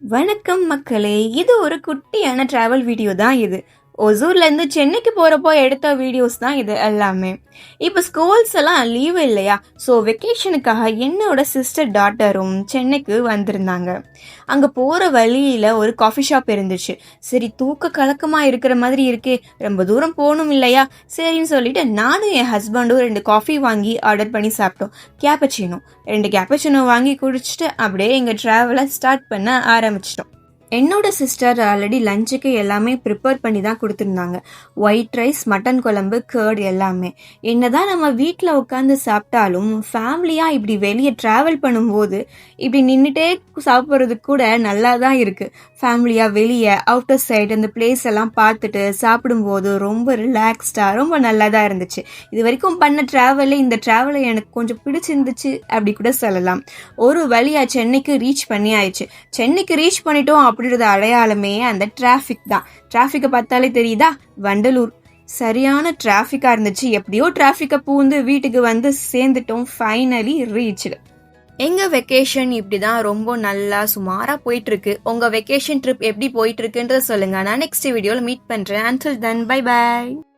வணக்கம் மக்களே, இது ஒரு குட்டியான டிராவல் வீடியோ தான் இது. ஒசூர்லேருந்து சென்னைக்கு போகிறப்போ எடுத்த வீடியோஸ் தான் இது எல்லாமே. இப்போ ஸ்கூல்ஸ் எல்லாம் லீவு இல்லையா, ஸோ வெக்கேஷனுக்காக என்னோட சிஸ்டர் டாட்டரும் சென்னைக்கு வந்திருந்தாங்க. அங்கே போகிற வழியில் ஒரு காஃபி ஷாப் இருந்துச்சு. சரி, தூக்க கலக்கமாக இருக்கிற மாதிரி இருக்கே, ரொம்ப தூரம் போகணும் இல்லையா, சரின்னு சொல்லிட்டு நானும் என் ஹஸ்பண்டும் 2 காஃபி வாங்கி ஆர்டர் பண்ணி சாப்பிட்டோம். கேப்பச்சினோ 2 கேப்பச்சினோ வாங்கி குடிச்சிட்டு அப்படியே எங்கள் ட்ராவலை ஸ்டார்ட் பண்ண ஆரம்பிச்சிட்டோம். என்னோட சிஸ்டர் ஆல்ரெடி லஞ்சுக்கு எல்லாமே ப்ரிப்பேர் பண்ணி தான் கொடுத்துருந்தாங்க. ஒயிட் ரைஸ், மட்டன் குழம்பு, கர்ட் எல்லாமே. என்னதான் நம்ம வீட்டில் உட்காந்து சாப்பிட்டாலும் ஃபேமிலியாக இப்படி வெளியே ட்ராவல் பண்ணும்போது இப்படி நின்றுட்டே சாப்பிட்றதுக்கு கூட நல்லா தான் இருக்குது. ஃபேமிலியாக வெளியே அவுட்டர் சைடு அந்த பிளேஸ் எல்லாம் பார்த்துட்டு சாப்பிடும்போது ரொம்ப ரிலாக்ஸ்டாக ரொம்ப நல்லா தான் இருந்துச்சு. இது வரைக்கும் பண்ண ட்ராவலே இந்த ட்ராவலை எனக்கு கொஞ்சம் பிடிச்சிருந்துச்சு அப்படி கூட சொல்லலாம். ஒரு வழியாக சென்னைக்கு ரீச் பண்ணி ஆயிடுச்சு. சென்னைக்கு ரீச் பண்ணிட்டோம் அப்படின்றது அடையாளமே அந்த டிராஃபிக் தான். டிராஃபிக்கை பார்த்தாலே தெரியுதா, வண்டலூர் சரியான டிராஃபிக்கா இருந்துச்சு. எப்படியோ டிராஃபிக்கை பூந்து வீட்டுக்கு வந்து சேர்ந்துட்டோம். Finally reached. எங்க வெக்கேஷன் இப்படிதான் ரொம்ப நல்லா சுமாரா போயிட்டு இருக்கு. உங்க வெக்கேஷன் ட்ரிப் எப்படி போயிட்டு இருக்குன்றத சொல்லுங்க. நான் நெக்ஸ்ட் வீடியோல மீட் பண்றேன். until then bye bye.